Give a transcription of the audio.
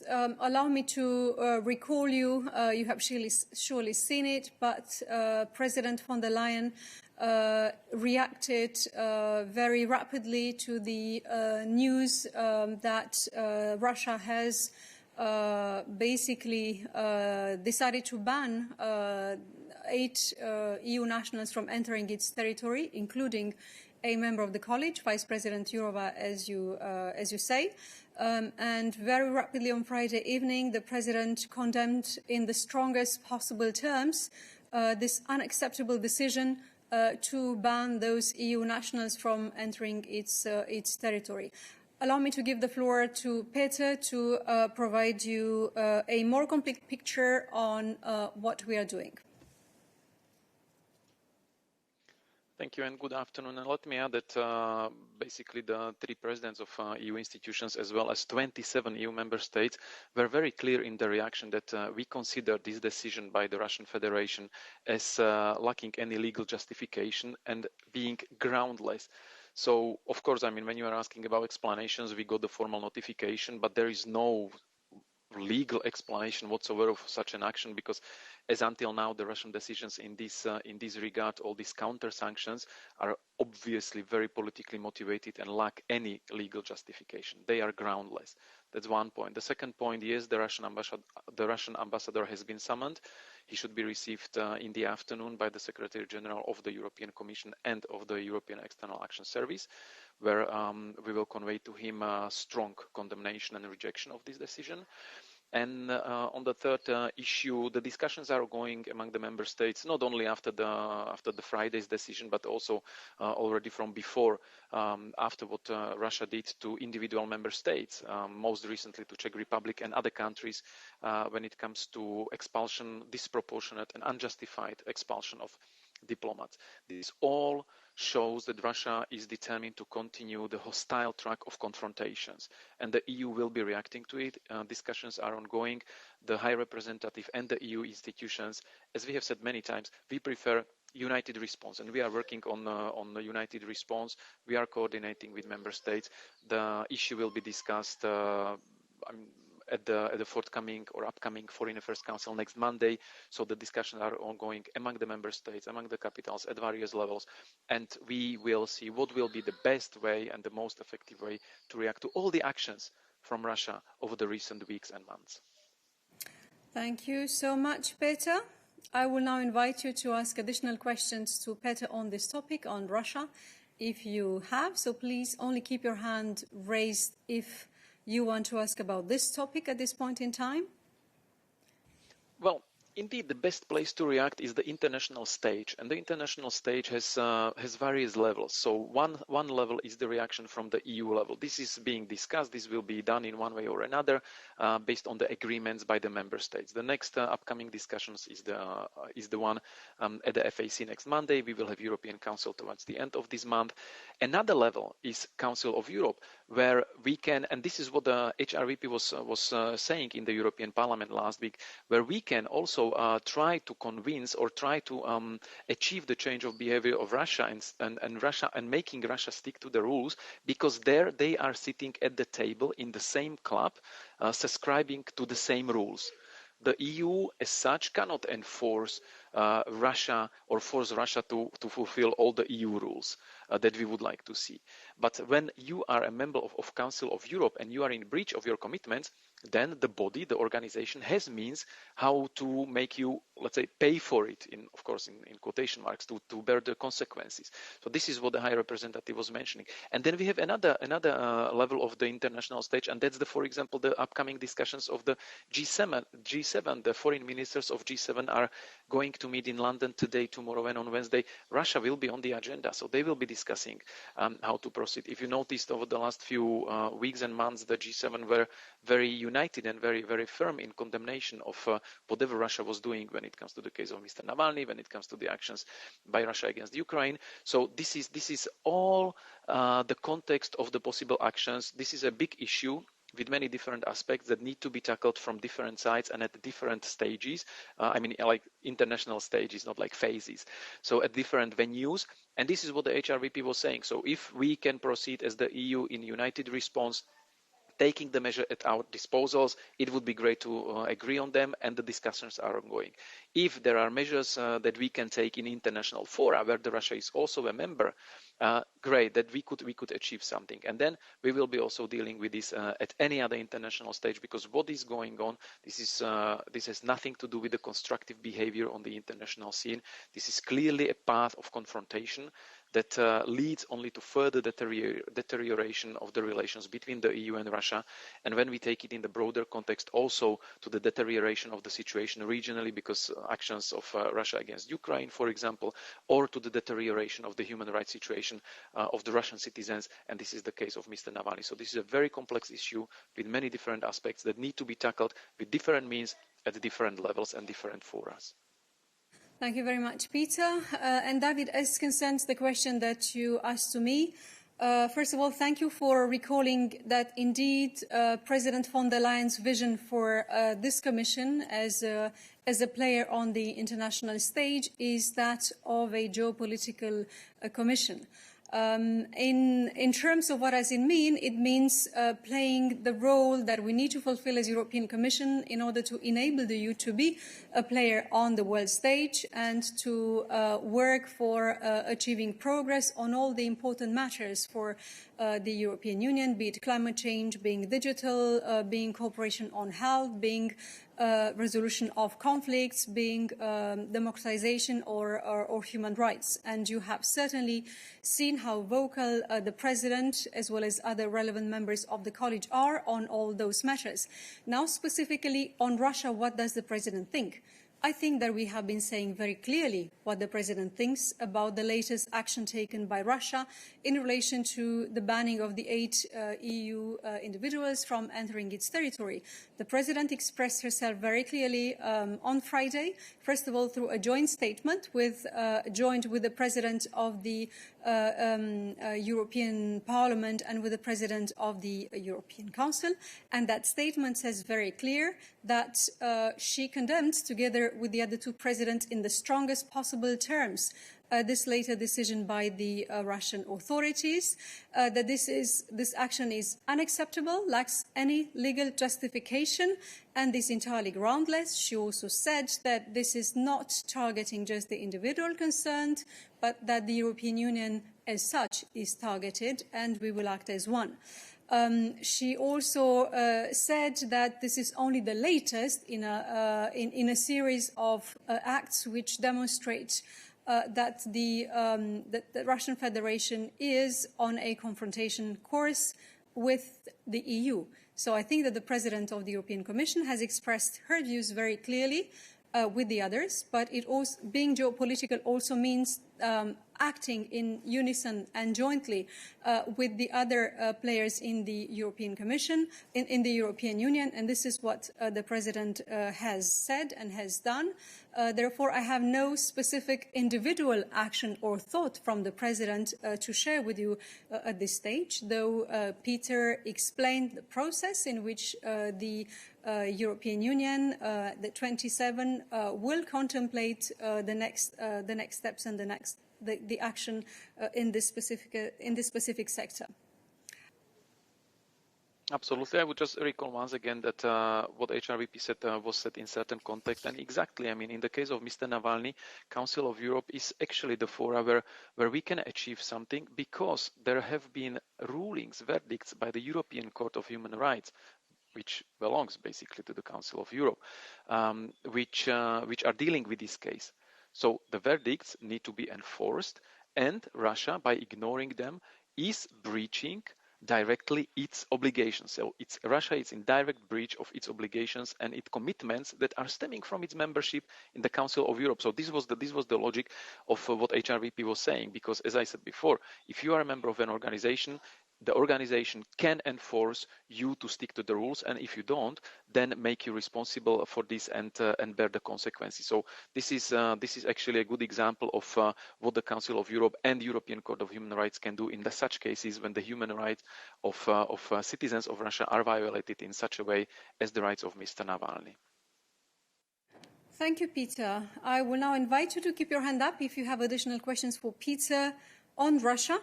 allow me to recall you, you have surely seen it, but President von der Leyen reacted very rapidly to the news that Russia has basically decided to ban 8 EU nationals from entering its territory, including a member of the college, Vice President Jourová, as you say. And very rapidly on Friday evening, the President condemned in the strongest possible terms this unacceptable decision to ban those EU nationals from entering its territory. Allow me to give the floor to Peter to provide you a more complete picture on what we are doing. Thank you and good afternoon. And let me add that basically the 3 presidents of EU institutions as well as 27 EU member states were very clear in the reaction that we consider this decision by the Russian Federation as lacking any legal justification and being groundless. So, of course, I mean, when you are asking about explanations, we got the formal notification, but there is no legal explanation whatsoever of such an action, because as until now the Russian decisions in this regard, all these counter sanctions, are obviously very politically motivated and lack any legal justification. They are groundless. That's one point. The second point is the Russian ambassador has been summoned. He should be received in the afternoon by the Secretary General of the European Commission and of the European External Action Service, where we will convey to him a strong condemnation and rejection of this decision. And on the third issue, the discussions are going among the member states, not only after the Friday's decision, but also already from before, after what Russia did to individual member states, most recently to Czech Republic and other countries, when it comes to expulsion, disproportionate and unjustified expulsion of diplomats. This all shows that Russia is determined to continue the hostile track of confrontations, and the EU will be reacting to it. Discussions are ongoing. The High Representative and the EU institutions, as we have said many times, we prefer united response, and we are working on the united response. We are coordinating with member states. The issue will be discussed at the forthcoming or upcoming Foreign Affairs Council next Monday. So the discussions are ongoing among the member states, among the capitals at various levels, and we will see what will be the best way and the most effective way to react to all the actions from Russia over the recent weeks and months. Thank you so much, Peter. I will now invite you to ask additional questions to Peter on this topic, on Russia, if you have. So please only keep your hand raised if you want to ask about this topic at this point in time. Well, indeed, the best place to react is the international stage, and the international stage has various levels. So one level is the reaction from the EU level. This is being discussed. This will be done in one way or another, based on the agreements by the member states. The next upcoming discussions is the one at the FAC next Monday. We will have European Council towards the end of this month. Another level is Council of Europe, where we can, and this is what the HRVP was saying in the European Parliament last week, where we can also try to convince or try to achieve the change of behavior of Russia and Russia, and making Russia stick to the rules, because there they are sitting at the table in the same club, subscribing to the same rules. The EU as such cannot enforce Russia or force Russia to fulfill all the EU rules that we would like to see. But when you are a member of Council of Europe and you are in breach of your commitments, then the body, the organization, has means how to make you, let's say, pay for it, in quotation marks, to bear the consequences. So this is what the High Representative was mentioning. And then we have another level of the international stage, and that's for example, the upcoming discussions of the G7. The foreign ministers of G7 are going to meet in London today, tomorrow, and on Wednesday. Russia will be on the agenda, so they will be discussing how to proceed. If you noticed over the last few weeks and months, the G7 were very united and very, very firm in condemnation of whatever Russia was doing when it comes to the case of Mr. Navalny, when it comes to the actions by Russia against Ukraine. So this is all the context of the possible actions. This is a big issue with many different aspects that need to be tackled from different sides and at different stages. Like international stages, not like phases. So at different venues. And this is what the HRVP was saying. So if we can proceed as the EU in united response taking the measure at our disposals. It would be great to agree on them, and the discussions are ongoing. If there are measures that we can take in international fora where Russia is also a member, great, that we could achieve something. And then we will be also dealing with this at any other international stage, because what is going on, this has nothing to do with the constructive behavior on the international scene. This is clearly a path of confrontation that leads only to further deterioration of the relations between the EU and Russia. And when we take it in the broader context, also to the deterioration of the situation regionally, because actions of Russia against Ukraine, for example, or to the deterioration of the human rights situation of the Russian citizens. And this is the case of Mr. Navalny. So this is a very complex issue with many different aspects that need to be tackled with different means at different levels and different forums. Thank you very much, Peter. And David, as concerns the question that you asked to me, first of all, thank you for recalling that indeed President von der Leyen's vision for this Commission as a player on the international stage is that of a geopolitical commission. In terms of what does it mean? It means playing the role that we need to fulfill as European Commission in order to enable the EU to be a player on the world stage and to work for achieving progress on all the important matters for the European Union, be it climate change, being digital, being cooperation on health, being resolution of conflicts, being democratization or human rights. And you have certainly seen how vocal the President, as well as other relevant members of the College, are on all those matters. Now, specifically on Russia, what does the President think? I think that we have been saying very clearly what the President thinks about the latest action taken by Russia in relation to the banning of the 8 EU individuals from entering its territory. The President expressed herself very clearly on Friday, first of all through a joint statement joined with the President of the European Parliament and with the President of the European Council. And that statement says very clear that she condemned, together with the other 2 presidents, in the strongest possible terms this later decision by the Russian authorities, that this action is unacceptable, lacks any legal justification, and is entirely groundless. She also said that this is not targeting just the individual concerned, but that the European Union as such is targeted, and we will act as one. She also said that this is only the latest in a series of acts which demonstrate that the Russian Federation is on a confrontation course with the EU. So I think that the President of the European Commission has expressed her views very clearly with the others, but it also, being geopolitical also means acting in unison and jointly with the other players in the European Commission, in the European Union, and this is what the President has said and has done. Therefore, I have no specific individual action or thought from the President to share with you at this stage, though Peter explained the process in which the European Union, the 27, will contemplate the next steps and the action in this specific sector. Absolutely. I would just recall once again that what HRVP said was said in certain context. And exactly, I mean, in the case of Mr. Navalny, Council of Europe is actually the forum where we can achieve something, because there have been rulings, verdicts by the European Court of Human Rights, which belongs basically to the Council of Europe, which are dealing with this case. So the verdicts need to be enforced, and Russia, by ignoring them, is breaching directly its obligations. So Russia is in direct breach of its obligations and its commitments that are stemming from its membership in the Council of Europe. So this was the logic of what HRVP was saying, because, as I said before, if you are a member of an organization, the organization can enforce you to stick to the rules, and if you don't, then make you responsible for this and bear the consequences. So this is actually a good example of what the Council of Europe and the European Court of Human Rights can do in such cases when the human rights of citizens of Russia are violated in such a way as the rights of Mr. Navalny. Thank you, Peter. I will now invite you to keep your hand up if you have additional questions for Peter on Russia.